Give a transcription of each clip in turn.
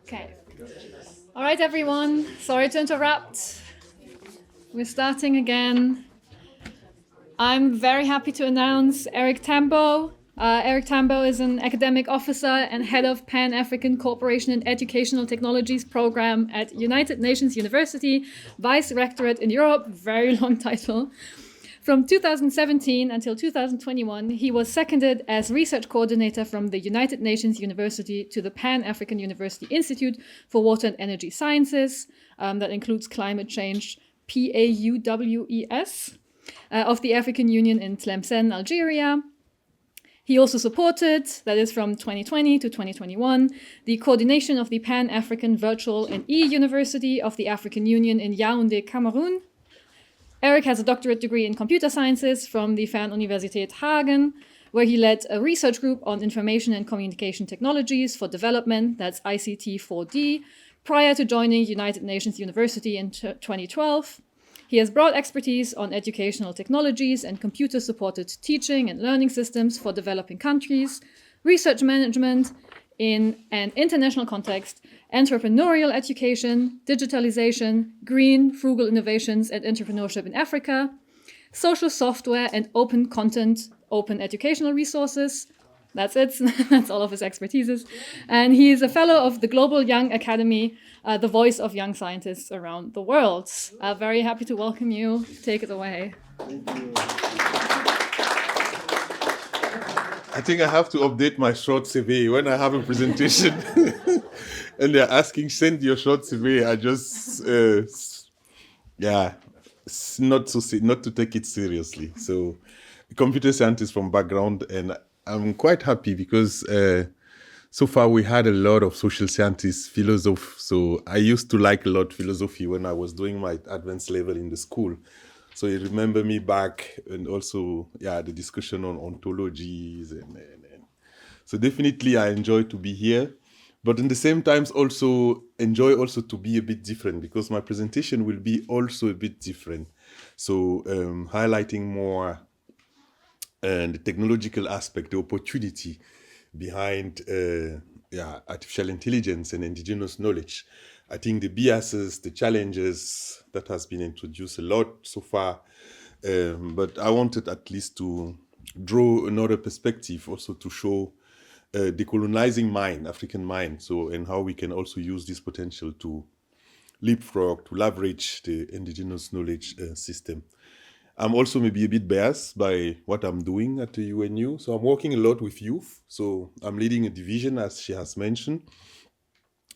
Okay. All right, everyone. Sorry to interrupt. We're starting again. I'm very happy to announce Erick Tambo. Erick Tambo is an academic officer and head of Pan-African Cooperation and Educational Technologies program at United Nations University, Vice Rectorate in Europe, very long title. From 2017 until 2021, he was seconded as research coordinator from the United Nations University to the Pan-African University Institute for Water and Energy Sciences, that includes climate change, PAUWES, of the African Union in Tlemcen, Algeria. He also supported, that is from 2020 to 2021, the coordination of the Pan-African Virtual and E-University of the African Union in Yaoundé, Cameroon. Erick has a doctorate degree in computer sciences from the Fernuniversität Hagen, where he led a research group on information and communication technologies for development, that's ICT 4D, prior to joining United Nations University in 2012. He has broad expertise on educational technologies and computer-supported teaching and learning systems for developing countries, research management in an international context, entrepreneurial education, digitalization, green, frugal innovations and entrepreneurship in Africa, social software and open content, open educational resources. That's it. That's all of his expertises. And he is a fellow of the Global Young Academy, the voice of young scientists around the world. Very happy to welcome you. Take it away. Thank you. I think I have to update my short CV when I have a presentation and they're asking, send your short CV. I just, not to take it seriously. So, computer scientist from background, and I'm quite happy because so far we had a lot of social scientists, philosophy. So I used to like a lot philosophy when I was doing my advanced level in the school. So you remember me back, and also, the discussion on ontologies. And so definitely I enjoy to be here. But in the same times also enjoy also to be a bit different, because my presentation will be also a bit different. So highlighting more the technological aspect, the opportunity behind artificial intelligence and indigenous knowledge. I think the biases, the challenges that has been introduced a lot so far, but I wanted at least to draw another perspective, also to show decolonizing mind, African mind, and how we can also use this potential to leapfrog, to leverage the indigenous knowledge system. I'm also maybe a bit biased by what I'm doing at the UNU. So I'm working a lot with youth. So I'm leading a division, as she has mentioned,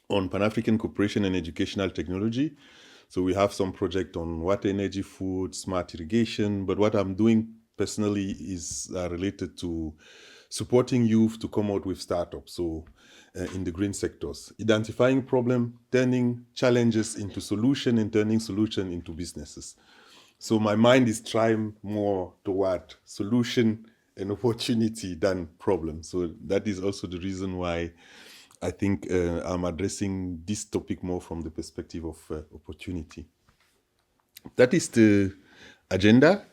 on Pan-African cooperation and educational technology. So we have some project on water, energy, food, smart irrigation. But what I'm doing personally is related to supporting youth to come out with startups. So in the green sectors, identifying problem, turning challenges into solution, and turning solution into businesses. So my mind is trying more toward solution and opportunity than problem. So that is also the reason why I think I'm addressing this topic more from the perspective of opportunity. That is the agenda.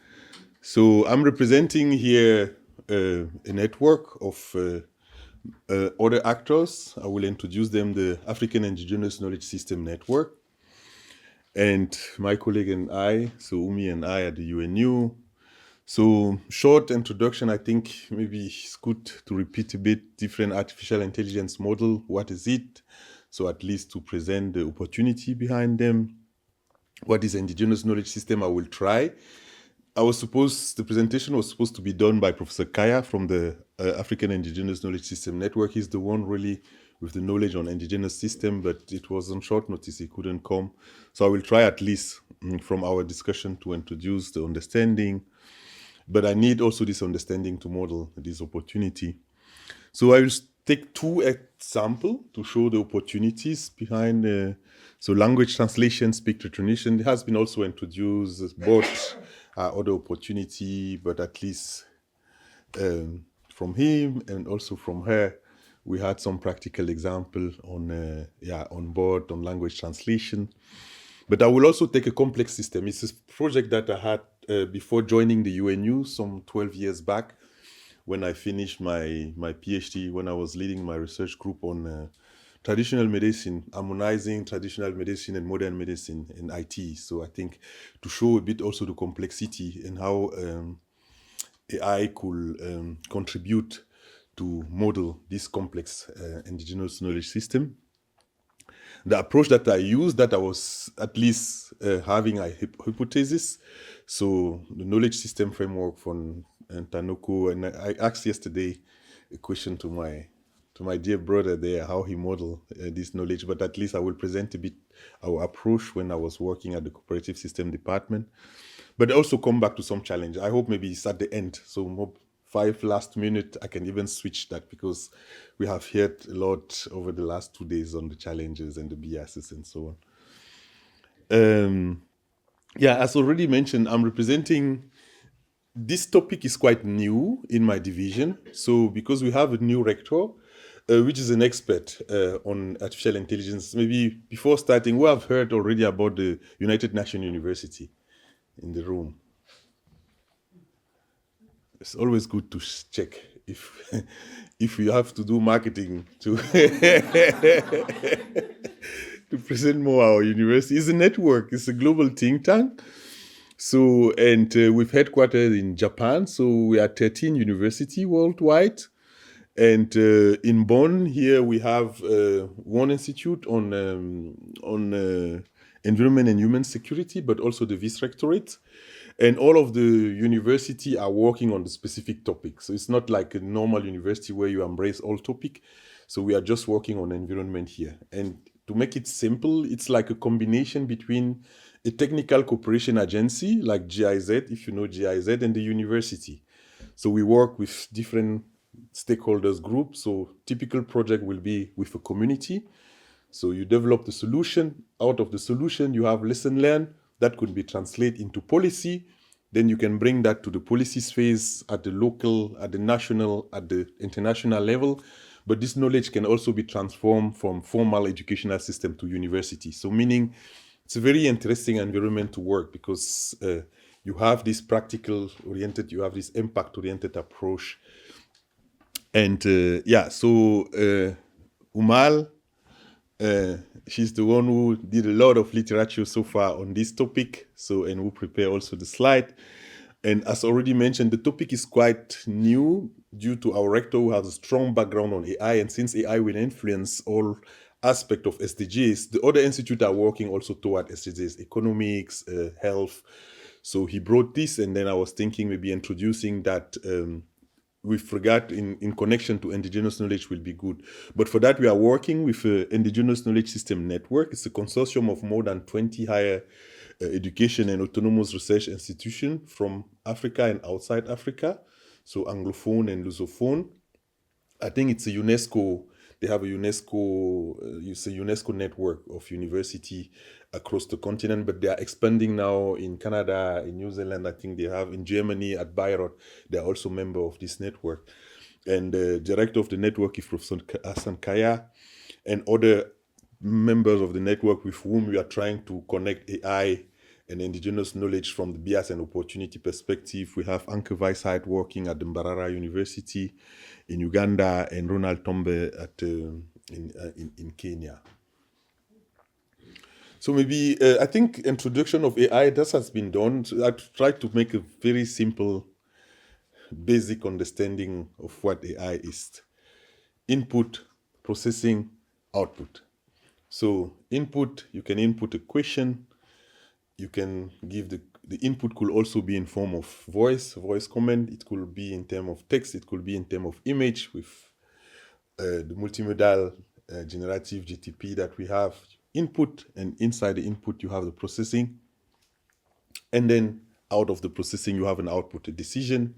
So I'm representing here a network of other actors. I will introduce them, the African Indigenous Knowledge System Network. And my colleague and I, so Umi and I at the UNU. So short introduction, I think maybe it's good to repeat a bit different artificial intelligence model. What is it? So at least to present the opportunity behind them. What is indigenous knowledge system? I will try. The presentation was supposed to be done by Professor Kaya from the African Indigenous Knowledge System Network. He's the one really with the knowledge on indigenous system, but it was on short notice, he couldn't come. So I will try at least from our discussion to introduce the understanding, but I need also this understanding to model this opportunity. So I will take two examples to show the opportunities behind, so language translation, speech recognition. It has been also introduced, both other opportunity, but at least from him and also from her, we had some practical example on board on language translation. But I will also take a complex system. It's a project that I had before joining the UNU some 12 years back, when I finished my PhD, when I was leading my research group on traditional medicine, harmonizing traditional medicine and modern medicine in IT. So I think to show a bit also the complexity and how AI could contribute to model this complex indigenous knowledge system. The approach that I used, that I was at least having a hypothesis. So the knowledge system framework from Tanoko, and I asked yesterday a question to my dear brother there, how he modeled this knowledge, but at least I will present a bit our approach when I was working at the cooperative system department, but also come back to some challenge. I hope maybe it's at the end, so 5 last minute, I can even switch that, because we have heard a lot over the last 2 days on the challenges and the biases and so on. Yeah, as already mentioned, I'm representing, this topic is quite new in my division. So because we have a new rector, which is an expert on artificial intelligence, maybe before starting, we have heard already about the United Nations University in the room. It's always good to check if you have to do marketing to to present more our university. It's a network. It's a global think tank. So, and we've headquartered in Japan. So we are 13 universities worldwide. And in Bonn here we have one institute on environment and human security, but also the vice-rectorate. And all of the university are working on the specific topic. So it's not like a normal university where you embrace all topic. So we are just working on environment here. And to make it simple, it's like a combination between a technical cooperation agency like GIZ, if you know GIZ, and the university. So we work with different stakeholders groups. So typical project will be with a community. So you develop the solution. Out of the solution, you have lesson learned that could be translated into policy. Then you can bring that to the policy phase at the local, at the national, at the international level. But this knowledge can also be transformed from formal educational system to university. So meaning it's a very interesting environment to work, because you have this practical oriented, you have this impact oriented approach. And yeah, so Umal, she's the one who did a lot of literature so far on this topic. So, and who prepare also the slide. And as already mentioned, the topic is quite new due to our rector who has a strong background on AI. And since AI will influence all aspects of SDGs, the other institutes are working also toward SDGs, economics, health. So he brought this, and then I was thinking maybe introducing that with regard in connection to indigenous knowledge will be good. But for that, we are working with the Indigenous Knowledge System Network. It's a consortium of more than 20 higher education and autonomous research institutions from Africa and outside Africa. So Anglophone and Lusophone. I think it's a UNESCO, they have a UNESCO, it's a UNESCO network of university across the continent, but they are expanding now in Canada, in New Zealand. I think they have in Germany at Bayreuth. They are also member of this network. And the director of the network is Professor Hassan Kaya, and other members of the network with whom we are trying to connect AI and indigenous knowledge from the bias and opportunity perspective. We have Anke Weisheit working at the Mbarara University in Uganda, and Ronald Tombe at in Kenya. So maybe I think introduction of AI, that has been done. So I tried to make a very simple, basic understanding of what AI is. Input, processing, output. So input, you can input a question. You can give the input could also be in form of voice comment. It could be in terms of text. It could be in terms of image with the multimodal generative GTP that we have. Input, and inside the input you have the processing. And then out of the processing you have an output, a decision,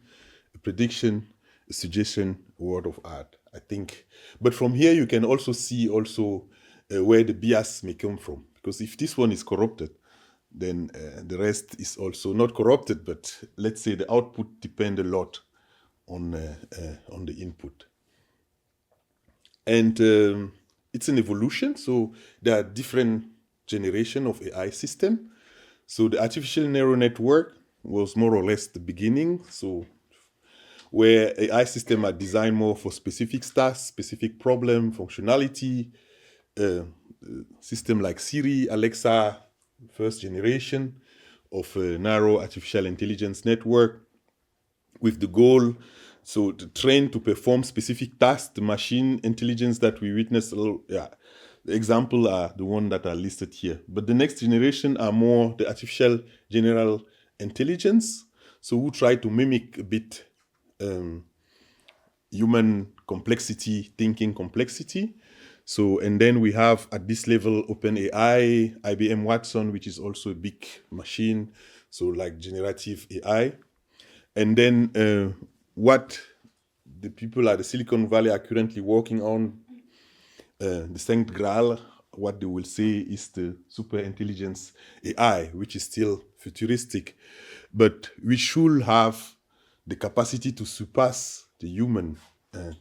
a prediction, a suggestion, a word of art, I think. But from here you can also see where the bias may come from. Because if this one is corrupted, then the rest is also not corrupted, but let's say the output depends a lot on the input. And it's an evolution, so there are different generations of AI system. So the artificial neural network was more or less the beginning, so where AI systems are designed more for specific tasks, specific problem, functionality, system like Siri, Alexa, first generation of a narrow artificial intelligence network with the goal to train to perform specific tasks. The machine intelligence that we witness, the example are the one that are listed here. But the next generation are more the artificial general intelligence, so who try to mimic a bit human complexity, thinking complexity. So, and then we have at this level OpenAI, IBM Watson, which is also a big machine, so like generative AI. And then what the people at the Silicon Valley are currently working on, the Saint Graal, what they will say is the super intelligence AI, which is still futuristic, but we should have the capacity to surpass the human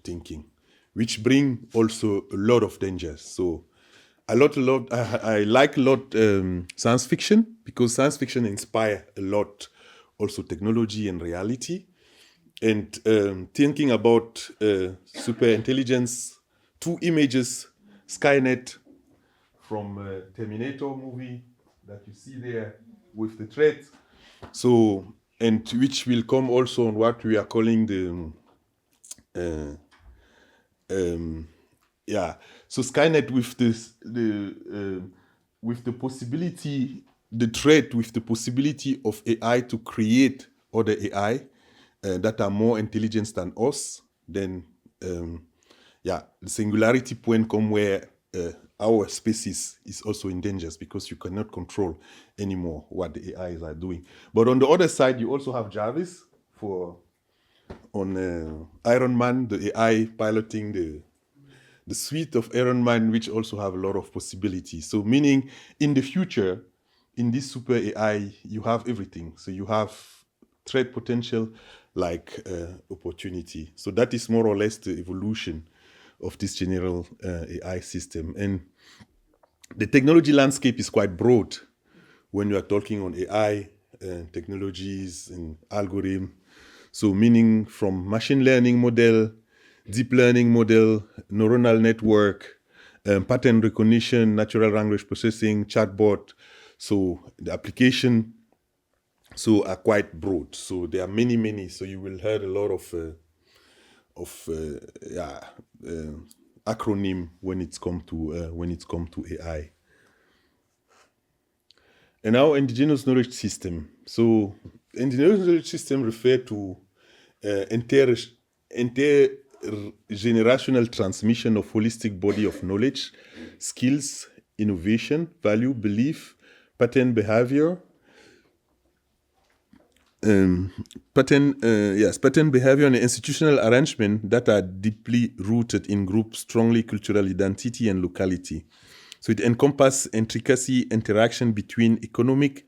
thinking, which bring also a lot of dangers. So I like a lot science fiction, because science fiction inspire a lot also technology and reality. And thinking about super intelligence, 2 images, Skynet from Terminator movie that you see there with the threat. So, and which will come also on what we are calling the so Skynet with this with the possibility, the threat with the possibility of AI to create other AI that are more intelligent than us. Then the singularity point come where our species is also in danger, because you cannot control anymore what the AIs are doing. But on the other side, you also have Jarvis on Iron Man, the AI piloting the suite of Iron Man, which also have a lot of possibilities. So meaning in the future, in this super AI, you have everything. So you have threat potential like opportunity. So that is more or less the evolution of this general AI system. And the technology landscape is quite broad when you are talking on AI technologies and algorithm. So meaning from machine learning model, deep learning model, neuronal network, pattern recognition, natural language processing, chatbot. So the application are quite broad. So there are many. So you will hear a lot of acronym when it's come to AI. And now indigenous knowledge system. So indigenous knowledge system refer to intergenerational transmission of holistic body of knowledge, skills, innovation, value, belief, pattern behavior, pattern behavior and institutional arrangement that are deeply rooted in group, strongly cultural identity and locality. So it encompasses intricacy, interaction between economic,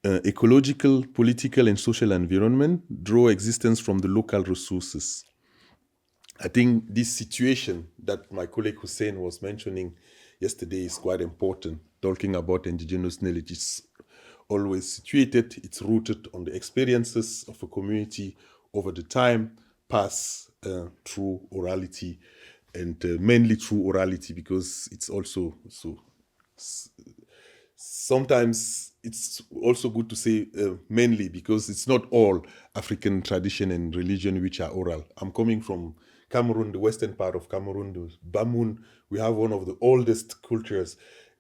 ecological, political, and social environment, draw existence from the local resources. I think this situation that my colleague Hussein was mentioning yesterday is quite important. Talking about indigenous knowledge, it's always situated, it's rooted on the experiences of a community over the time, passed through orality, and mainly through orality, because it's also sometimes it's also good to say mainly, because it's not all African tradition and religion which are oral. I'm coming from Cameroon, the western part of Cameroon, the Bamoun. We have one of the oldest cultures.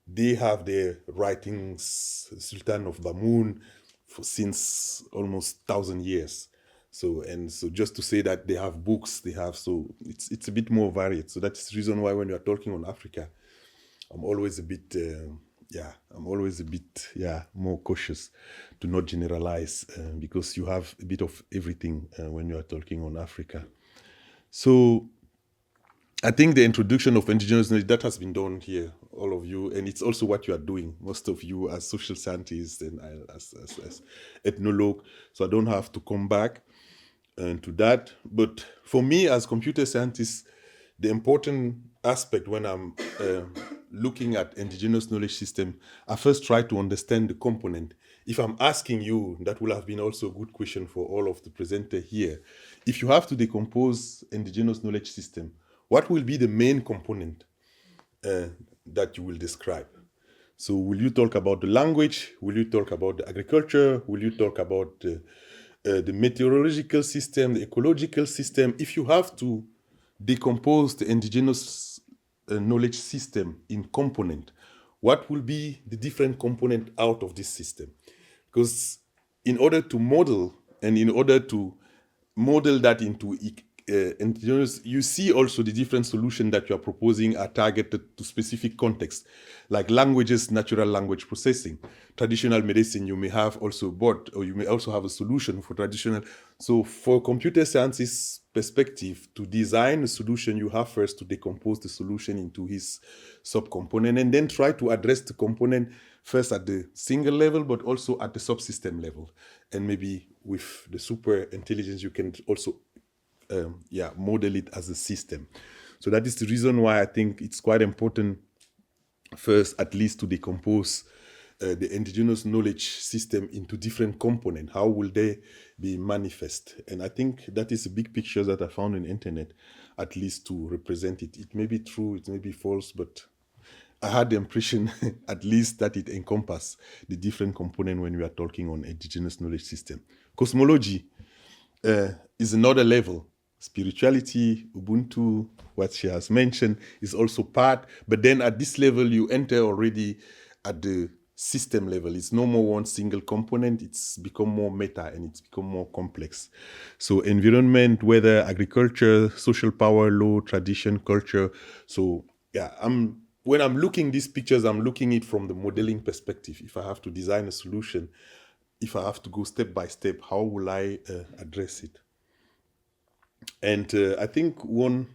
They have their writings, Sultan of Bamoun, since almost 1,000 years. So just to say that they have books, it's a bit more varied. So that's the reason why when you are talking on Africa, I'm always a bit more cautious to not generalize, because you have a bit of everything when you are talking on Africa. So I think the introduction of indigenous knowledge, that has been done here, all of you, and it's also what you are doing, most of you as social scientists and as ethnologue, so I don't have to come back to that. But for me as computer scientist, the important aspect when I'm looking at indigenous knowledge system, I first try to understand the component. If I'm asking you, that will have been also a good question for all of the presenters here. If you have to decompose indigenous knowledge system, what will be the main component that you will describe. So will you talk about the language? Will you talk about the agriculture? Will you talk about the meteorological system, the ecological system? If you have to decompose the indigenous knowledge system in component, what will be the different component out of this system? Because in order to model and in order to model that into indigenous, you see also the different solutions that you are proposing are targeted to specific contexts, like languages, natural language processing. Traditional medicine, you may have also bot, or you may also have a solution for traditional. So for computer sciences perspective, to design a solution, you have first to decompose the solution into his subcomponent and then try to address the component first at the single level, but also at the subsystem level. And maybe with the super intelligence, you can also model it as a system. So that is the reason why I think it's quite important first, at least, to decompose the indigenous knowledge system into different components. How will they be manifest? And I think that is a big picture that I found on the internet, at least to represent it. It may be true, it may be false, but I had the impression at least that it encompasses the different components when we are talking on indigenous knowledge system. Cosmology is another level. Spirituality, Ubuntu, what she has mentioned, is also part. But then at this level, you enter already at the system level. It's no more one single component. It's become more meta and it's become more complex. So environment, weather, agriculture, social power, law, tradition, culture. So yeah, when I'm looking these pictures, I'm looking it from the modeling perspective. If I have to design a solution, if I have to go step by step, how will I address it? And I think the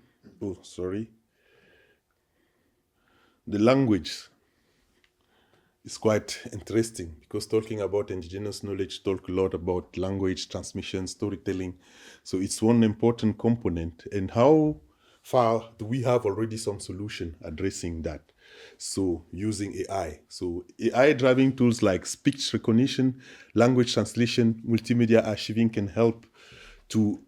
language is quite interesting, because talking about indigenous knowledge talk a lot about language transmission, storytelling. So it's one important component. And how far do we have already some solution addressing that? So using AI. So AI driving tools like speech recognition, language translation, multimedia archiving can help to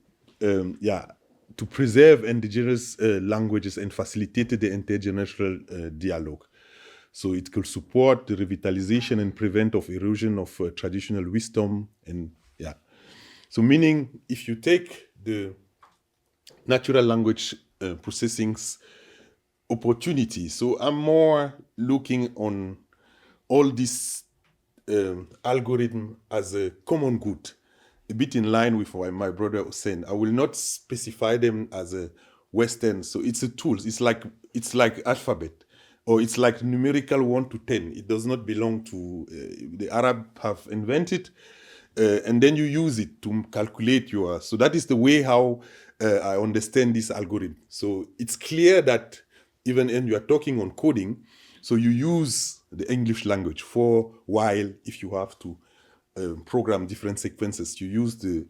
preserve indigenous languages and facilitate the intergenerational dialogue. So it could support the revitalization and prevent of erosion of traditional wisdom. And so meaning, if you take the natural language processing's opportunity, so I'm more looking on all this algorithm as a common good, a bit in line with what my brother was saying. I will not specify them as a Western. So it's a tool. It's like alphabet, or it's like numerical 1 to 10. It does not belong to the Arab have invented, and then you use it to calculate your. So that is the way how I understand this algorithm. So it's clear that even when you are talking on coding, so you use the English language for while if you have to program different sequences, you use the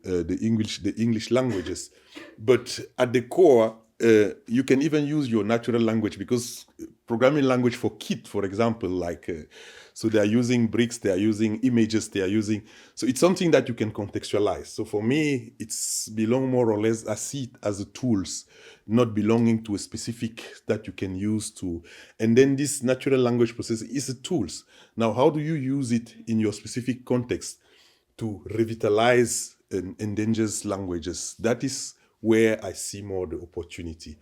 English languages. But at the core, you can even use your natural language, because programming language for Kit, for example, so they are using bricks, they are using images, they are using, so it's something that you can contextualize. So for me, it's belong more or less, I see it as a tools, not belonging to a specific that you can use to, and then this natural language processing is a tools. Now, how do you use it in your specific context to revitalize endangered languages? That is where I see more the opportunity.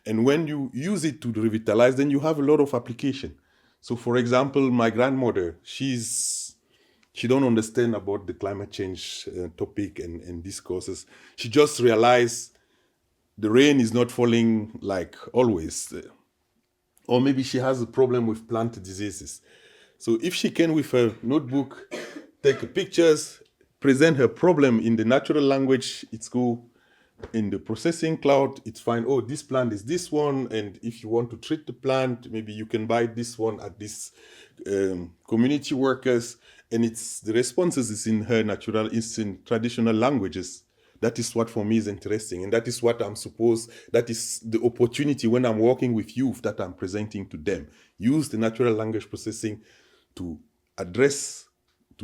And when you use it to revitalize, then you have a lot of application. So for example, my grandmother, she don't understand about the climate change topic and discourses. She just realized the rain is not falling like always. Or maybe she has a problem with plant diseases. So if she can, with her notebook, take pictures, present her problem in the natural language, it's go in the processing cloud, it's fine. Oh, this plant is this one, and if you want to treat the plant, maybe you can buy this one at this community workers, and it's the responses is in her natural, it's in traditional languages. That is what for me is interesting, and that is what that is the opportunity when I'm working with youth that I'm presenting to them. Use the natural language processing to address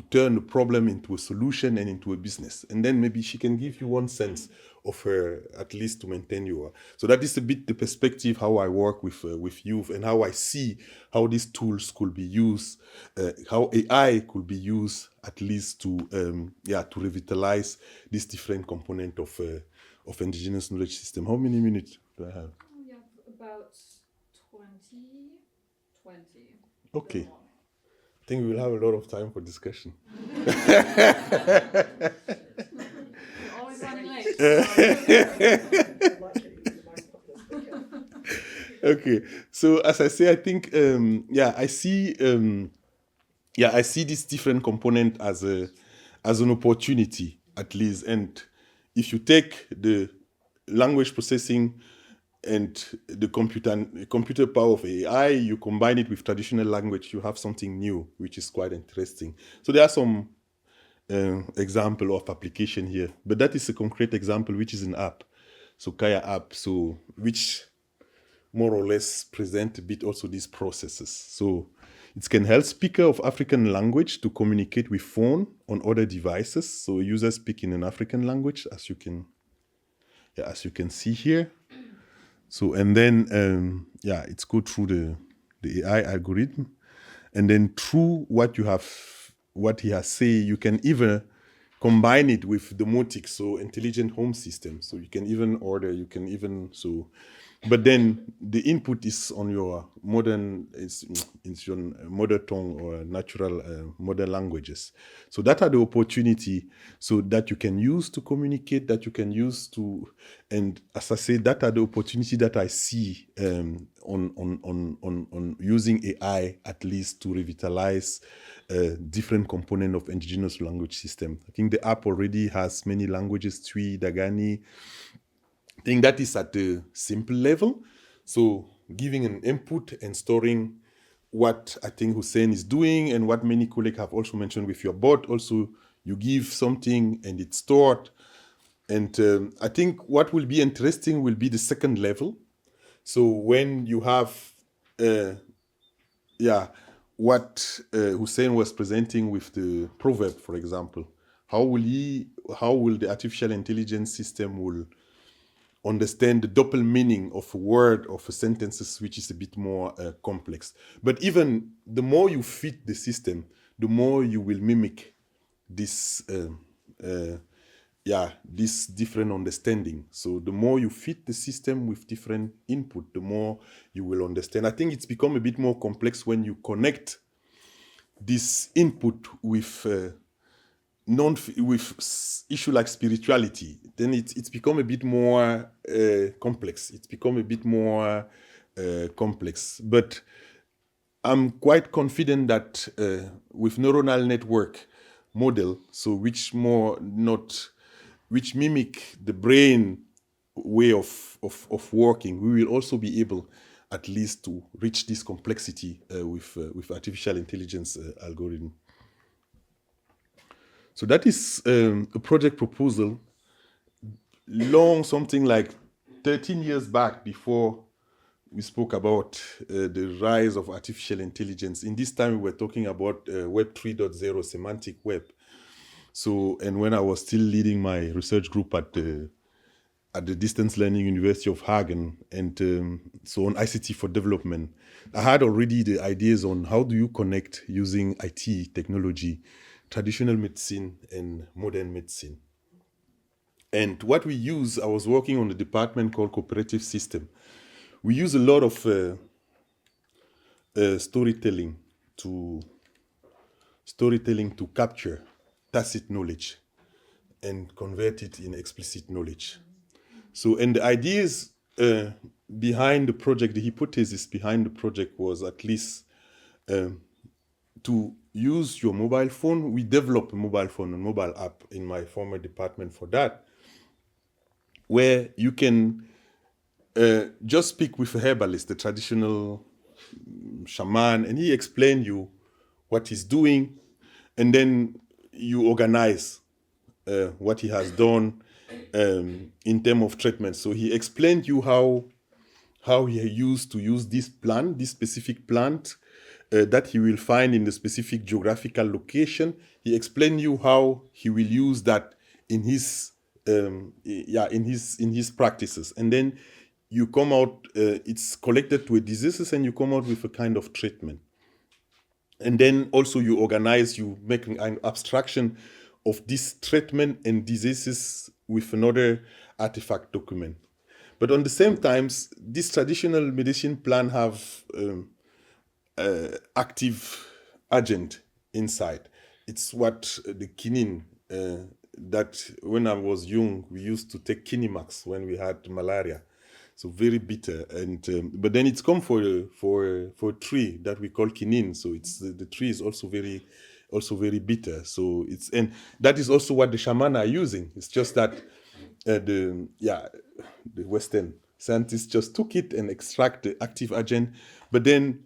turn the problem into a solution and into a business. And then maybe she can give you one sense of her, at least to maintain your. So that is a bit the perspective how I work with youth, and how I see how these tools could be used, how AI could be used at least to to revitalize this different component of indigenous knowledge system. How many minutes do I have? We have about 20. Okay. I think we will have a lot of time for discussion. Always running late. Okay, so as I say, I think I see this different component as an opportunity, at least. And if you take the language processing and the computer power of AI, you combine it with traditional language, you have something new, which is quite interesting. So there are some example of application here, but that is a concrete example, which is an app. So Kaya app, so which more or less present a bit also these processes. So it can help speaker of African language to communicate with phone on other devices. So users speak in an African language, as you can see here. So, and then, it's go through the AI algorithm. And then through what he has said, you can even combine it with domotics, so intelligent home system. So you can even order, but then the input is on your it's your mother tongue or natural mother languages. So that are the opportunity so that you can use to communicate, that you can use to, and as I say, that are the opportunity that I see on using AI at least to revitalize different component of indigenous language system. I think the app already has many languages, Twi, Dagani. I think that is at the simple level. So giving an input and storing what I think Hussein is doing and what many colleagues have also mentioned with your bot. Also, you give something and it's stored. And I think what will be interesting will be the second level. So when you have, what Hussein was presenting with the proverb, for example, how will the artificial intelligence system will understand the double meaning of a word, of a sentences, which is a bit more complex. But even the more you fit the system, the more you will mimic this this different understanding. So the more you fit the system with different input, the more you will understand. I think it's become a bit more complex when you connect this input with issue like spirituality. Then it's become a bit more complex. It's become a bit more complex. But I'm quite confident that with neuronal network model, so which mimic the brain way of working, we will also be able at least to reach this complexity with artificial intelligence algorithm. So that is a project proposal something like 13 years back, before we spoke about the rise of artificial intelligence. In this time, we were talking about Web 3.0, semantic web. So, and when I was still leading my research group at the Distance Learning University of Hagen, and so on ICT for development, I had already the ideas on how do you connect using IT technology, traditional medicine and modern medicine. And what we use, I was working on a department called cooperative system. We use a lot of storytelling to capture tacit knowledge and convert it in explicit knowledge. So, and the ideas behind the project, the hypothesis behind the project was at least to use your mobile phone. We developed a mobile phone, a mobile app in my former department for that, where you can just speak with a herbalist, the traditional shaman, and he explained you what he's doing, and then you organize what he has done in terms of treatment. So he explained you how how he used to use this plant, this specific plant that he will find in the specific geographical location. He explained you how he will use that in his in his practices, and then you come out. It's collected to a diseases, and you come out with a kind of treatment. And then also you organize, you make an abstraction of this treatment and diseases with another artifact document. But on the same times, this traditional medicine plan have active agent inside. It's what the quinine, that when I was young, we used to take Kinimax when we had malaria. So very bitter, and but then it's come for a tree that we call quinine. So it's the tree is also very bitter. So it's, and that is also what the shaman are using. It's just that the Western scientists just took it and extract the active agent. But then,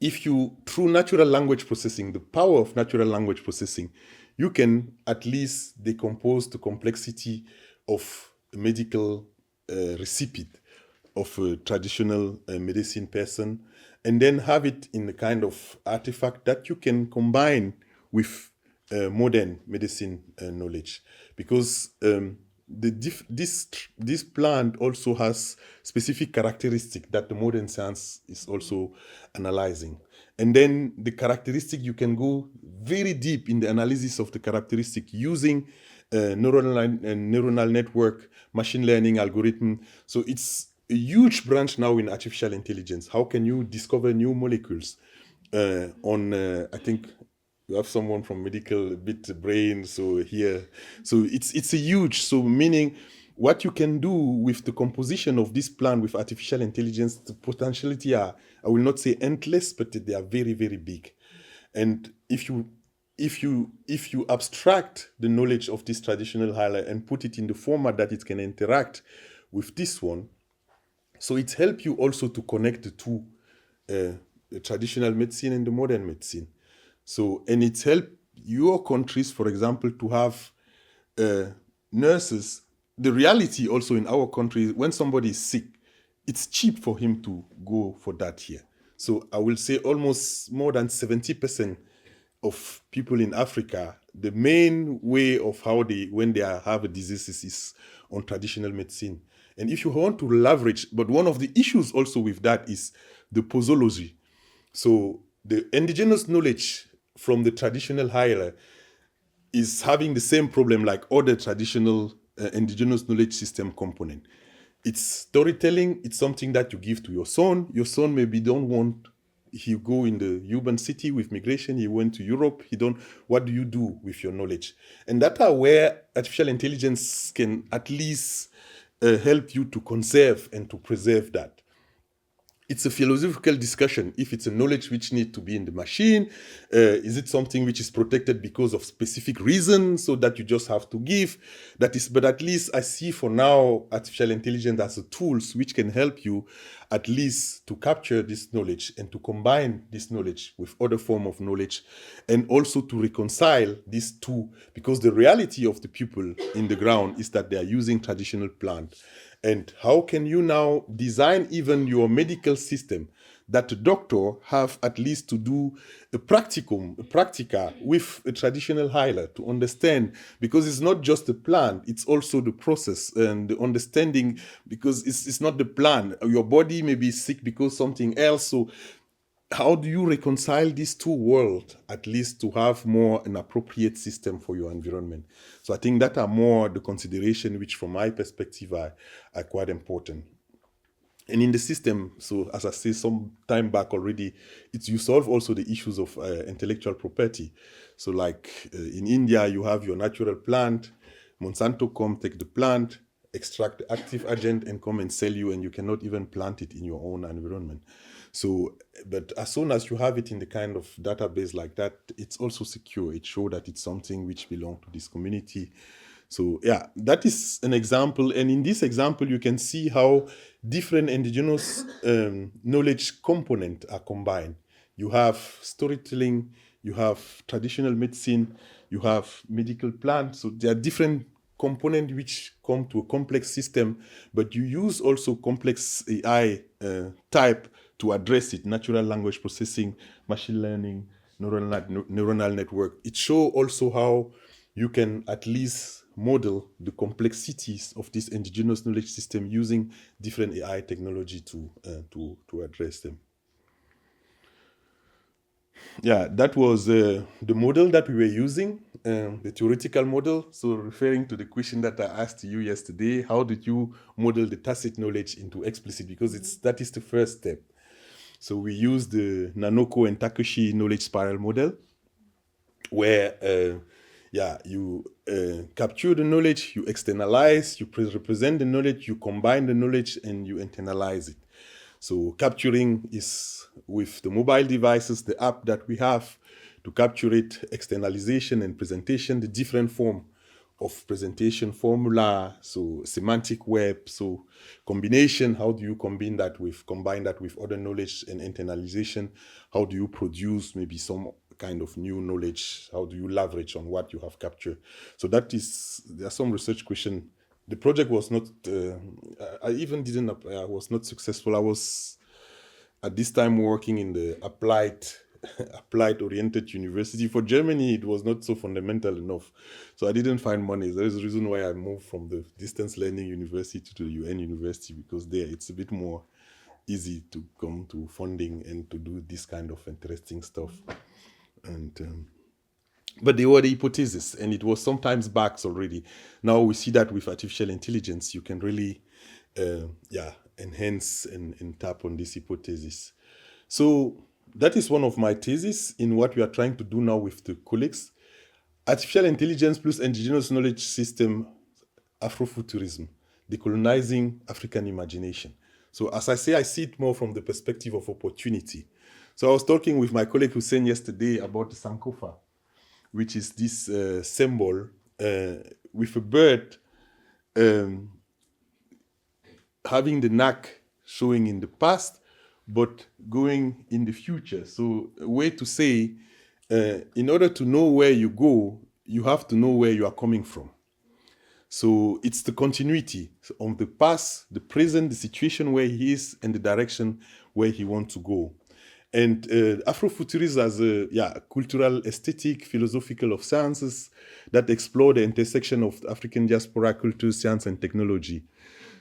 if you, through natural language processing, the power of natural language processing, you can at least decompose the complexity of a medical recipient of a traditional medicine person, and then have it in a kind of artifact that you can combine with modern medicine knowledge, because this plant also has specific characteristic that the modern science is also analyzing. And then the characteristic, you can go very deep in the analysis of the characteristic using neuronal network, machine learning algorithm. So it's a huge branch now in artificial intelligence. How can you discover new molecules I think you have someone from medical, a bit brain, so here. So it's a huge, so meaning what you can do with the composition of this plant with artificial intelligence, the potentiality are, I will not say endless, but they are very, very big. And if you abstract the knowledge of this traditional highlight and put it in the format that it can interact with this one, so it helps you also to connect the two, the traditional medicine and the modern medicine. So, and it helps your countries, for example, to have nurses. The reality also in our country, when somebody is sick, it's cheap for him to go for that here. So I will say almost more than 70% of people in Africa, the main way of how when they have a disease is on traditional medicine. And if you want to leverage, but one of the issues also with that is the posology. So the indigenous knowledge from the traditional healer is having the same problem like other traditional indigenous knowledge system component. It's storytelling. It's something that you give to your son. Your son maybe don't want, he go in the urban city with migration, he went to Europe, what do you do with your knowledge? And that are where artificial intelligence can at least help you to conserve and to preserve that. It's a philosophical discussion. If it's a knowledge which needs to be in the machine, is it something which is protected because of specific reasons, so that you just have to give? That is, but at least I see for now artificial intelligence as a tools which can help you at least to capture this knowledge and to combine this knowledge with other form of knowledge, and also to reconcile these two, because the reality of the people in the ground is that they are using traditional plant. And how can you now design even your medical system that the doctor have at least to do a practica with a traditional healer to understand, because it's not just the plan, it's also the process and the understanding, because it's not the plan. Your body may be sick because something else. So how do you reconcile these two worlds, at least to have more an appropriate system for your environment? So I think that are more the consideration which from my perspective are quite important. And in the system, so as I say some time back already, you solve also the issues of intellectual property. So like in India, you have your natural plant, Monsanto come take the plant, extract the active agent and come and sell you, and you cannot even plant it in your own environment. So, but as soon as you have it in the kind of database like that, it's also secure. It shows that it's something which belongs to this community. So yeah, that is an example. And in this example, you can see how different indigenous knowledge components are combined. You have storytelling, you have traditional medicine, you have medical plants. So there are different component which come to a complex system, but you use also complex AI type to address it, natural language processing, machine learning, neuronal network. It shows also how you can at least model the complexities of this indigenous knowledge system using different AI technology to address them. Yeah, that was the model that we were using, the theoretical model. So referring to the question that I asked you yesterday, how did you model the tacit knowledge into explicit? Because that is the first step. So we used the Nanoko and Takeshi knowledge spiral model, where you capture the knowledge, you externalize, you represent the knowledge, you combine the knowledge, and you internalize it. So capturing is with the mobile devices, the app that we have to capture it, externalization and presentation, the different form of presentation formula, so semantic web, so combination, how do you combine that with other knowledge, and internalization, how do you produce maybe some kind of new knowledge, how do you leverage on what you have captured? So there are some research questions. The project was not, I was not successful. I was at this time working in the applied oriented university. For Germany, it was not so fundamental enough. So I didn't find money. There is a reason why I moved from the distance learning university to the UN university, because there it's a bit more easy to come to funding and to do this kind of interesting stuff. And but they were the hypothesis, and it was sometimes backed already. Now we see that with artificial intelligence, you can really enhance and tap on this hypothesis. So that is one of my theses in what we are trying to do now with the colleagues. Artificial intelligence plus indigenous knowledge system, Afrofuturism, decolonizing African imagination. So as I say, I see it more from the perspective of opportunity. So I was talking with my colleague Hussein yesterday about the Sankofa, which is this symbol with a bird having the neck showing in the past, but going in the future. So a way to say, in order to know where you go, you have to know where you are coming from. So it's the continuity of the past, the present, the situation where he is, and the direction where he wants to go. And Afrofuturism as a cultural, aesthetic, philosophical of sciences that explore the intersection of African diaspora, culture, science, and technology.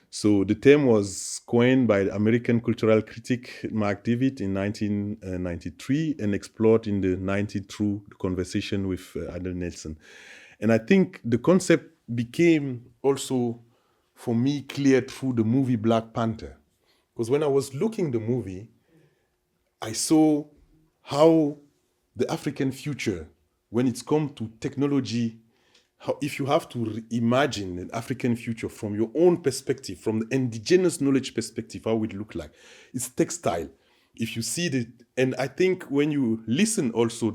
So the term was coined by the American cultural critic Mark David in 1993 and explored in the 90s through the conversation with Adel Nelson. And I think the concept became also, for me, clear through the movie Black Panther. Because when I was looking the movie, I saw how the African future, when it's come to technology, how if you have to imagine an African future from your own perspective, from the indigenous knowledge perspective, how it look like, it's textile. If you see and I think when you listen also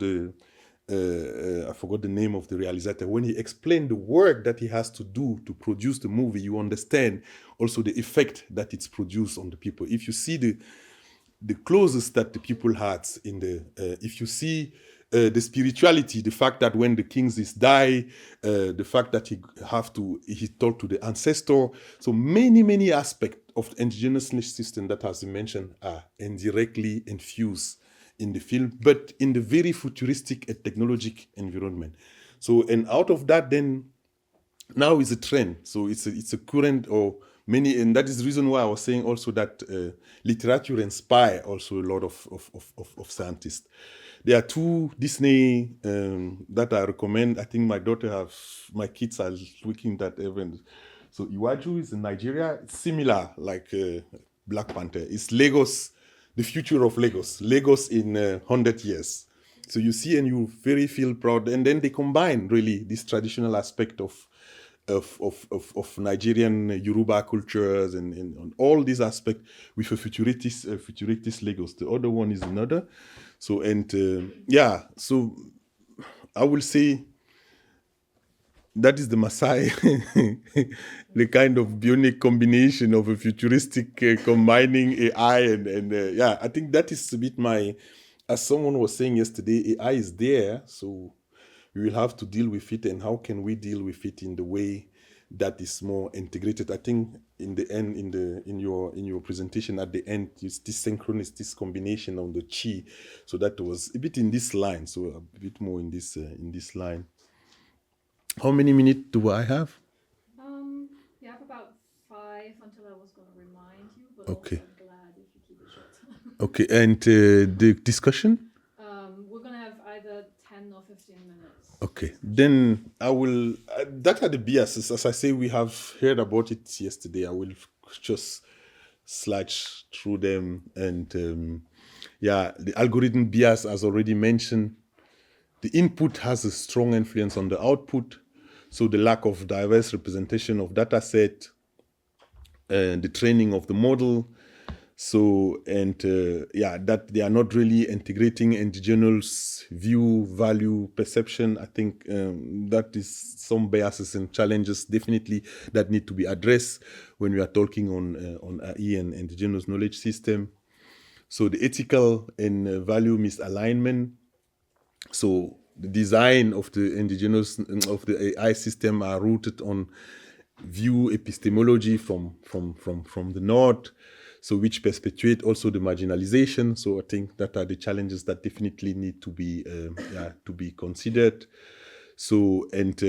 I forgot the name of the realizer, when he explained the work that he has to do to produce the movie, you understand also the effect that it's produced on the people. If you see the clothes that the people had if you see the spirituality, the fact that when the kings die, the fact that he talked to the ancestor. So many aspects of the indigenous system that has been mentioned are indirectly infused in the film, but in the very futuristic and technological environment. So, and out of that, then now is a trend. So it's a current or many, and that is the reason why I was saying also that literature inspire also a lot of scientists. There are two Disney that I recommend. I think my kids are looking at even. So Iwaju is in Nigeria. It's similar like Black Panther. It's Lagos, the future of Lagos. Lagos in 100 years. So you see and you very feel proud. And then they combine really this traditional aspect of Nigerian Yoruba cultures and all these aspects with a futuristic Lagos. The other one is another. So, so I will say that is the Maasai, the kind of bionic combination of a futuristic combining AI and I think that is a bit as someone was saying yesterday, AI is there, so we will have to deal with it, and how can we deal with it in the way that is more integrated. I think in the end, in your presentation at the end, it's this synchronous, this combination on the chi. So that was a bit in this line. So a bit more in this line. How many minutes do I have? You have about 5 until I was going to remind you, but Okay. also I'm glad if you keep it short. Okay, and the discussion? We're going to have either 10 or 15 minutes. Okay, then I will, that are the biases. As I say, we have heard about it yesterday. I will just slide through them. And the algorithm bias, as already mentioned, the input has a strong influence on the output. So the lack of diverse representation of data set, the training of the model. So, and that they are not really integrating indigenous view, value, perception. I think that is some biases and challenges definitely that need to be addressed when we are talking on AI and indigenous knowledge system. So the ethical and value misalignment. So the design of the indigenous, of the AI system are rooted on view epistemology from the north, so which perpetuate also the marginalization. So I think that are the challenges that definitely need to be considered. So and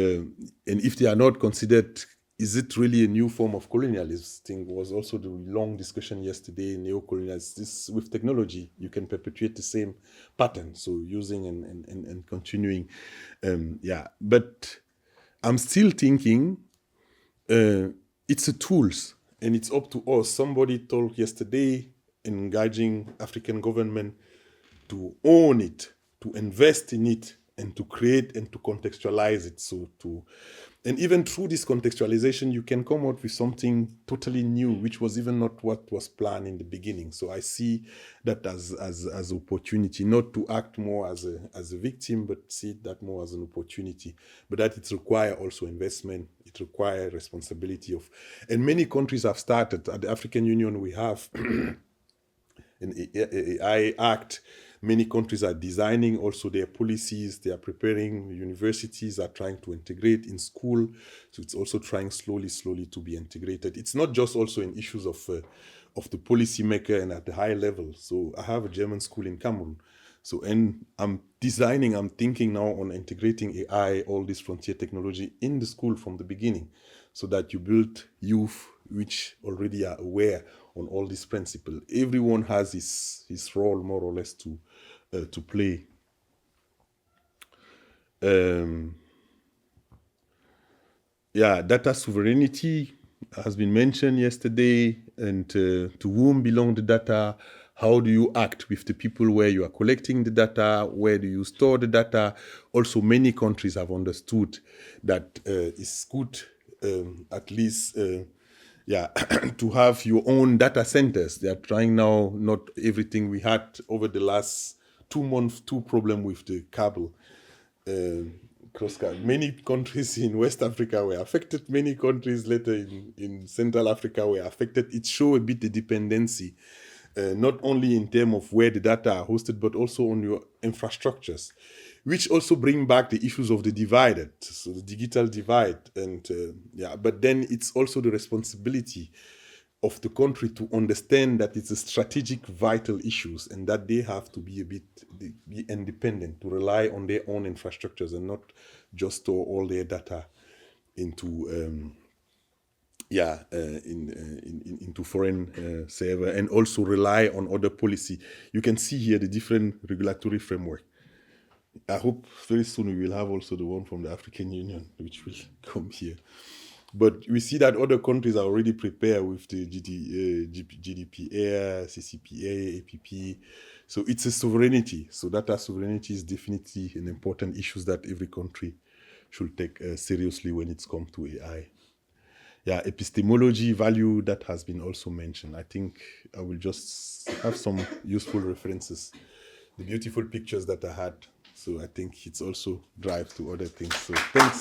if they are not considered, is it really a new form of colonialism? I think was also the long discussion yesterday. Neocolonialism, this with technology, you can perpetuate the same pattern. So using and continuing, But I'm still thinking it's a tools, and it's up to us. Somebody told yesterday, engaging African government to own it, to invest in it, and to create and to contextualize it. And even through this contextualization, you can come out with something totally new, which was even not what was planned in the beginning. So I see that as opportunity, not to act more as a victim, but see that more as an opportunity. But that it requires also investment. It requires responsibility of, and many countries have started. At the African Union, we have an AI Act. Many countries are designing also their policies. They are preparing. Universities are trying to integrate in school. So it's also trying slowly to be integrated. It's not just also in issues of the policymaker and at the high level. So I have a German school in Cameroon. So, and I'm thinking now on integrating AI, all this frontier technology in the school from the beginning, so that you build youth which already are aware on all these principles. Everyone has his role more or less to play. Data sovereignty has been mentioned yesterday, and to whom belong the data? How do you act with the people where you are collecting the data? Where do you store the data? Also, many countries have understood that it's good, at least, to have your own data centers. They are trying now, not everything we had over the last 2 months, problem with the cable. Many countries in West Africa were affected. Many countries later in Central Africa were affected. It shows a bit the dependency, not only in terms of where the data are hosted, but also on your infrastructures, which also bring back the issues of the divided, so the digital divide. And but then it's also the responsibility of the country to understand that it's a strategic, vital issues, and that they have to be be independent, to rely on their own infrastructures and not just store all their data into into foreign server, and also rely on other policy. You can see here the different regulatory framework. I hope very soon we will have also the one from the African Union, which will come here. But we see that other countries are already prepared with the GDPR, CCPA, APP. So it's a sovereignty. So data sovereignty is definitely an important issue that every country should take seriously when it's come to AI. Epistemology, value, that has been also mentioned. I think I will just have some useful references. The beautiful pictures that I had. So I think it's also drive to other things. So thanks.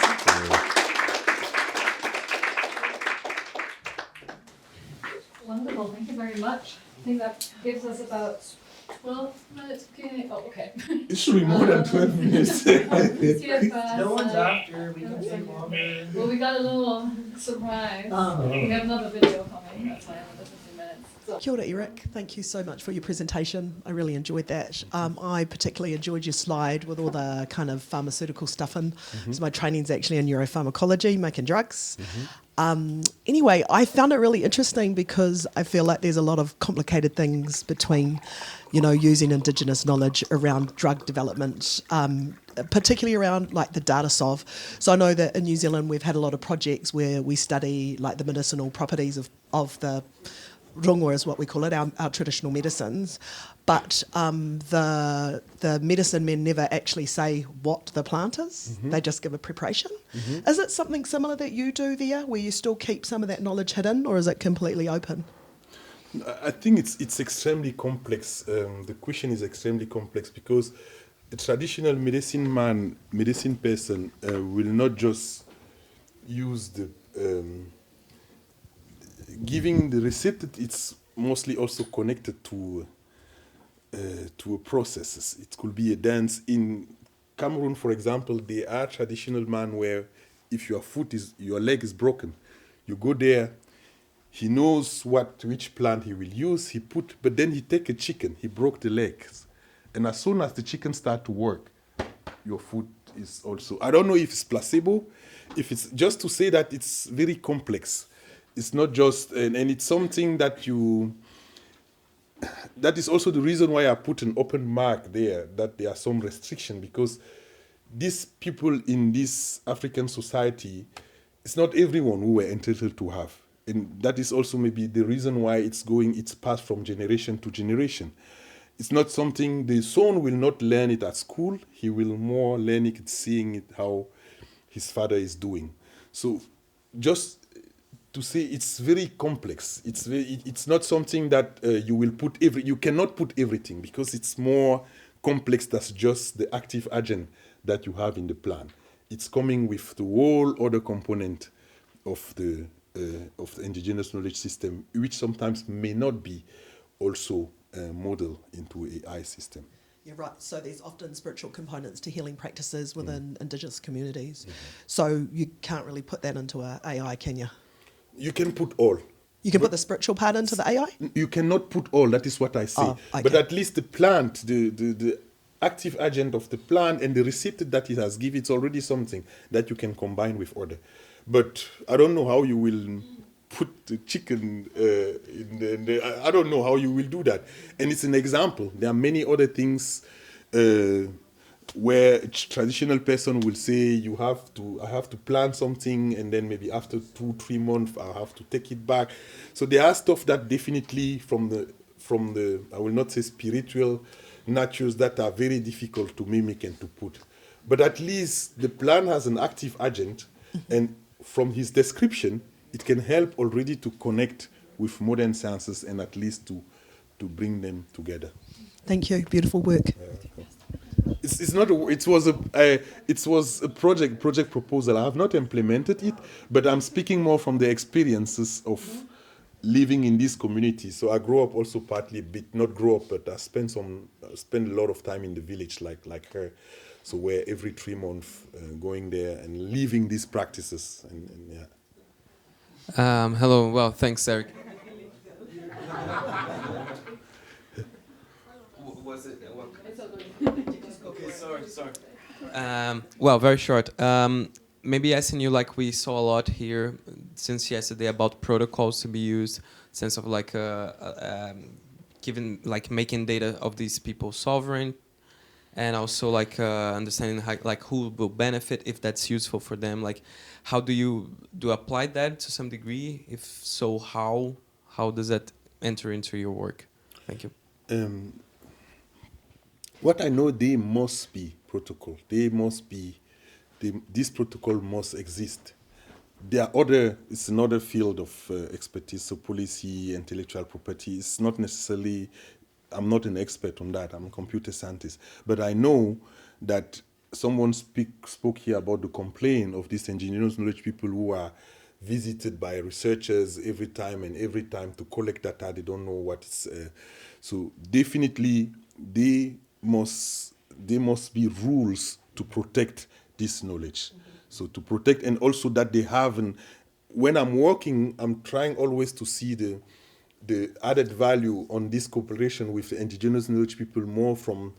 Wonderful, thank you very much. I think that gives us about 12 minutes. Oh, okay. It should be more than 12 minutes. CFS, No one's after, we can stay long. Well, we got a little surprise. We have another video coming. That's why another 15 minutes. So. Kia ora, Erick. Thank you so much for your presentation. I really enjoyed that. I particularly enjoyed your slide with all the kind of pharmaceutical stuff in. So my training's actually in neuropharmacology, making drugs. Anyway, I found it really interesting because I feel like there's a lot of complicated things between, using Indigenous knowledge around drug development, particularly around like the data sov. So I know that in New Zealand we've had a lot of projects where we study like the medicinal properties of the rongo is what we call it, our traditional medicines, but the medicine men never actually say what the plant is. They just give a preparation. Is it something similar that you do there, where you still keep some of that knowledge hidden, or is it completely open? I think it's extremely complex. The question is extremely complex because a traditional medicine person will not just use the giving the receipt. It's mostly also connected to a processes. It could be a dance. In Cameroon, for example, there are traditional man where if your leg is broken, you go there. He knows which plant he will use. But then he take a chicken. He broke the legs, and as soon as the chicken start to work, your foot is also. I don't know if it's placebo, if it's just to say that it's very complex. It's not just, and it's something that that is also the reason why I put an open mark there, that there are some restriction, because these people in this African society, it's not everyone who were entitled to have. And that is also maybe the reason why it's passed from generation to generation. It's not something, the son will not learn it at school, he will more learn it seeing it how his father is doing. So just to say it's very complex. It's not something that you cannot put everything, because it's more complex than just the active agent that you have in the plan. It's coming with the whole other component of the indigenous knowledge system, which sometimes may not be also modeled into AI system. Yeah, right. So there's often spiritual components to healing practices within Indigenous communities. So you can't really put that into a AI, can you? You can put all. You can put the spiritual part into the AI? You cannot put all, that is what I say. Oh, okay. But at least the plant, the active agent of the plant and the receipt that it has given, it's already something that you can combine with other. But I don't know how you will put the chicken I don't know how you will do that. And it's an example. There are many other things where a traditional person will say, I have to plant something, and then maybe after 2-3 months I have to take it back. So there are stuff that definitely from the I will not say spiritual natures that are very difficult to mimic and to put. But at least the plant has an active agent, and from his description, it can help already to connect with modern sciences and at least to bring them together. Thank you. Beautiful work. It was a project proposal. I have not implemented it, but I'm speaking more from the experiences of living in this community. So I grew up also partly a bit, not grow up, but I spent a lot of time in the village like her. So where every 3 months going there and living these practices and yeah. Hello. Well, thanks, Erick. Was it? Okay, sorry. Well, very short. Maybe asking you, like we saw a lot here since yesterday about protocols to be used, sense of like making data of these people sovereign, and also like understanding how, like who will benefit if that's useful for them. Like, how do you apply that to some degree? If so, how does that enter into your work? Thank you. What I know, there must be protocol. This protocol must exist. There are it's another field of expertise, so policy, intellectual property. It's not necessarily, I'm not an expert on that, I'm a computer scientist. But I know that someone spoke here about the complaint of these indigenous knowledge people who are visited by researchers every time to collect data. They don't know what it's. So definitely, there must be rules to protect this knowledge. So to protect, and also that they have, and when I'm working, I'm trying always to see the added value on this cooperation with the indigenous knowledge people more from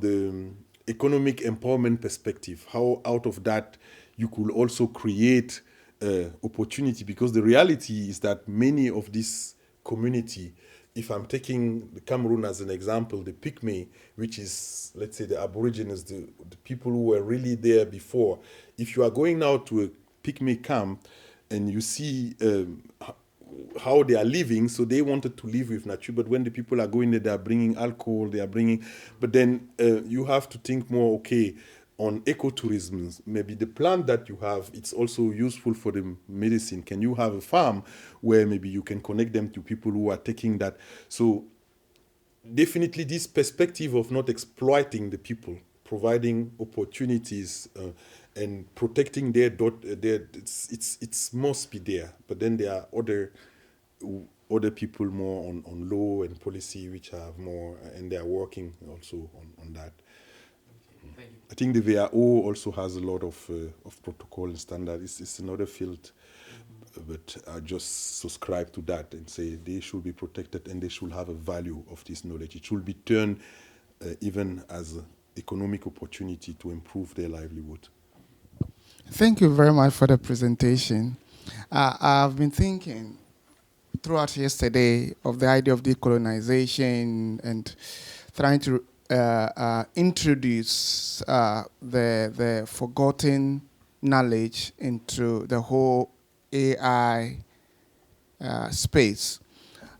the economic empowerment perspective. How out of that you could also create opportunity, because the reality is that many of this community, if I'm taking the Cameroon as an example, the Pygmy, which is, let's say, the Aborigines, the people who were really there before, if you are going now to a Pygmy camp and you see how they are living, so they wanted to live with nature, but when the people are going there, they are bringing alcohol, they are bringing, but then you have to think more, okay, on ecotourism, maybe the plant that you have, it's also useful for the medicine. Can you have a farm where maybe you can connect them to people who are taking that? So definitely this perspective of not exploiting the people, providing opportunities and protecting their it's must be there. But then there are other people more on law and policy which have more, and they are working also on that. I think the WHO also has a lot of protocol and standards. It's another field, but I just subscribe to that and say they should be protected and they should have a value of this knowledge. It should be turned even as an economic opportunity to improve their livelihood. Thank you very much for the presentation. I've been thinking throughout yesterday of the idea of decolonization and trying to introduce the forgotten knowledge into the whole AI space.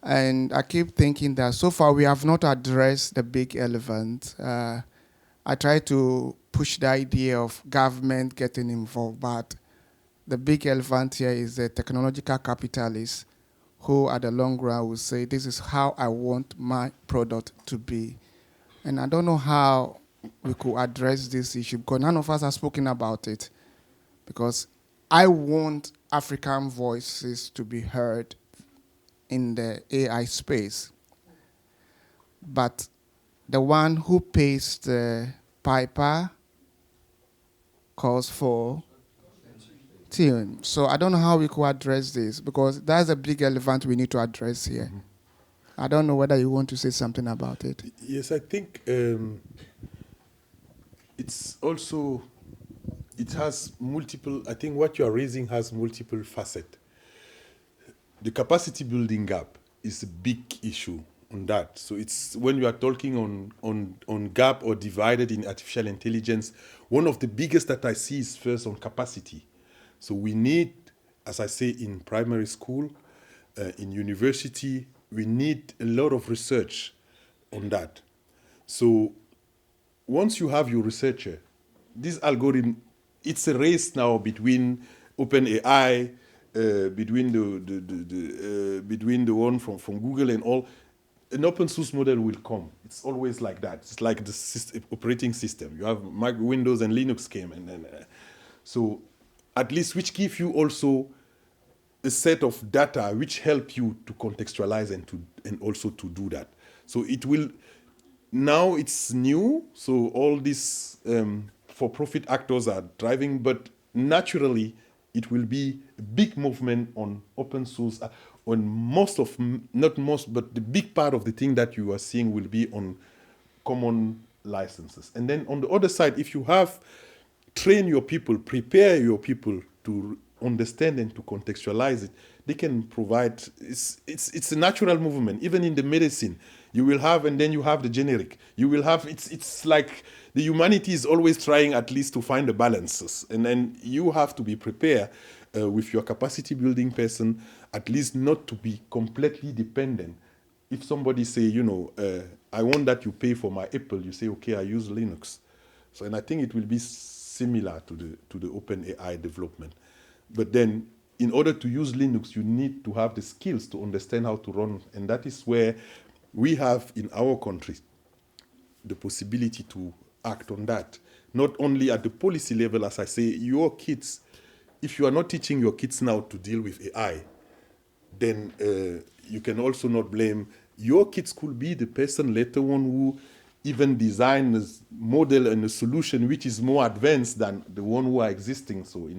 And I keep thinking that so far we have not addressed the big elephant. I try to push the idea of government getting involved, but the big elephant here is the technological capitalists who at the long run will say, this is how I want my product to be. And I don't know how we could address this issue, because none of us have spoken about it. Because I want African voices to be heard in the AI space. But the one who pays the piper calls for tune. So I don't know how we could address this, because that's a big elephant we need to address here. Mm-hmm. I don't know whether you want to say something about it. Yes, I think it's also, it has multiple, I think what you are raising has multiple facets. The capacity building gap is a big issue on that. So it's when you are talking on gap or divided in artificial intelligence, one of the biggest that I see is first on capacity. So we need, as I say, in primary school, in university, we need a lot of research on that. So once you have your researcher, this algorithm, it's a race now between OpenAI, between the one from Google and all. An open source model will come. It's always like that. It's like the operating system. You have Windows and Linux came, and then so at least which give you also a set of data which help you to contextualize and also to do that. So it will, now it's new, so all these for-profit actors are driving, but naturally it will be a big movement on open source, on most of, not most, but the big part of the thing that you are seeing will be on common licenses. And then on the other side, if you have train your people, prepare your people to understand and to contextualize it, they can provide, it's a natural movement. Even in the medicine, you will have, and then you have the generic. You will have, it's like the humanity is always trying at least to find the balances. And then you have to be prepared with your capacity building person, at least not to be completely dependent. If somebody say, you know, I want that you pay for my Apple, you say, okay, I use Linux. So, and I think it will be similar to the OpenAI development. But then, in order to use Linux, you need to have the skills to understand how to run. And that is where we have in our country the possibility to act on that. Not only at the policy level, as I say, your kids, if you are not teaching your kids now to deal with AI, then you can also not blame, your kids could be the person later on who even design a model and a solution which is more advanced than the one who are existing. So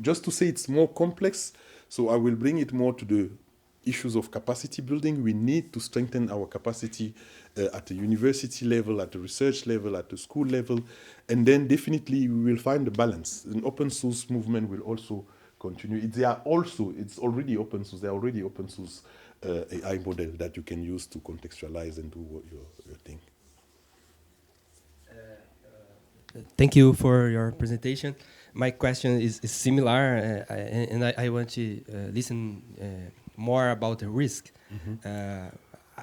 just to say it's more complex, so I will bring it more to the issues of capacity building. We need to strengthen our capacity at the university level, at the research level, at the school level, and then definitely we will find a balance. An open source movement will also continue. It's already open source. There are already open source AI model that you can use to contextualize and do what your thing. Thank you for your presentation. My question is similar, and I want to listen more about the risk.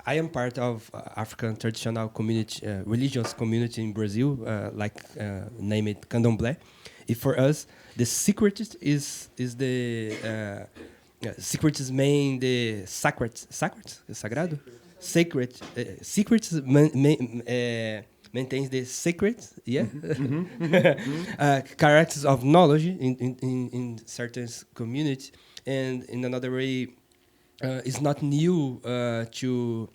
I am part of African traditional community, religious community in Brazil, named Candomblé. If for us, the secret is the secret is main the sagrado, maintains the secret, characters of knowledge in certain communities, and in another way, it's not new to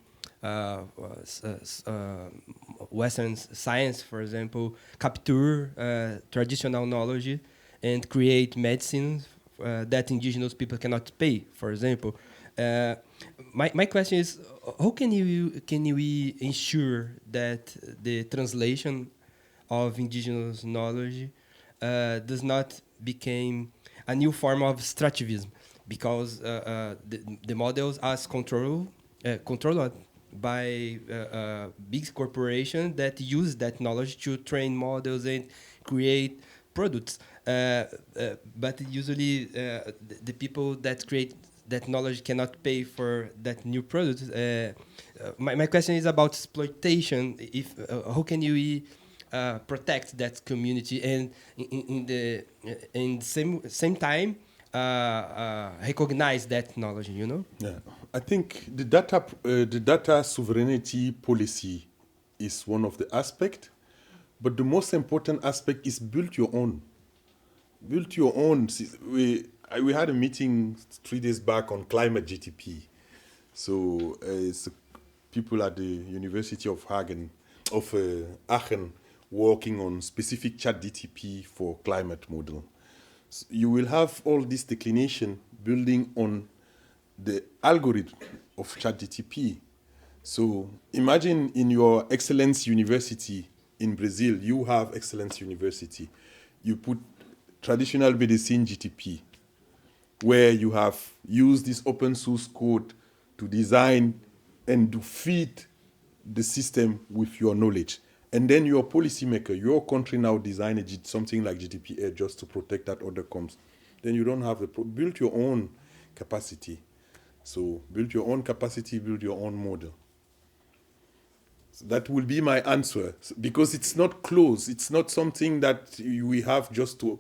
Western science, for example, capture traditional knowledge and create medicines that indigenous people cannot pay, for example. My question is, how can we ensure that the translation of indigenous knowledge does not become a new form of extractivism? Because the models are controlled by big corporations that use that knowledge to train models and create products. But usually the people that create that knowledge cannot pay for that new product. My question is about exploitation. If how can we protect that community and in the same time recognize that knowledge? You know. Yeah, I think the data sovereignty policy is one of the aspects, but the most important aspect is build your own. Build your own. We had a meeting 3 days back on climate GTP. So it's people at the University of Aachen working on specific chat GTP for climate model. So you will have all this declination building on the algorithm of chat GTP. So imagine in your excellence university in Brazil, you have excellence university. You put traditional medicine GTP, where you have used this open source code to design and to feed the system with your knowledge. And then your policymaker, your country now design something like GDPR just to protect that other comes. Then you don't have build your own capacity. So build your own capacity, build your own model. So that will be my answer, because it's not closed. It's not something that we have just to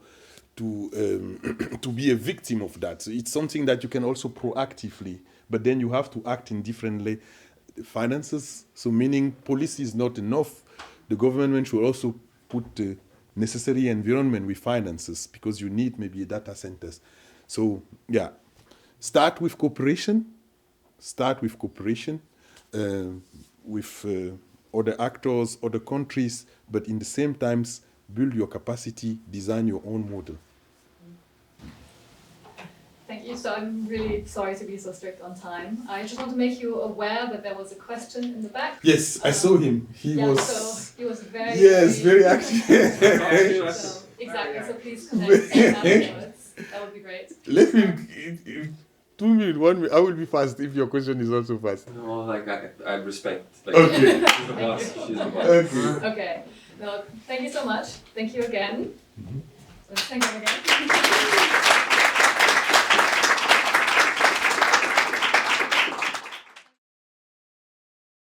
be a victim of that. So it's something that you can also proactively, but then you have to act in different finances. So meaning policy is not enough. The government should also put the necessary environment with finances, because you need maybe data centers. So yeah, start with cooperation with other actors, other countries, but in the same times, build your capacity, design your own model. Thank you. So I'm really sorry to be so strict on time. I just want to make you aware that there was a question in the back. Yes, I saw him. He was very, very active. So, exactly. So please connect afterwards. That would be great. Let me 2 minutes, 1 minute. I will be fast if your question is also fast. No, like I respect. Like, Okay. She's the boss. She's the boss. Okay. Okay. No, thank you so much. Thank you again. So thank you again.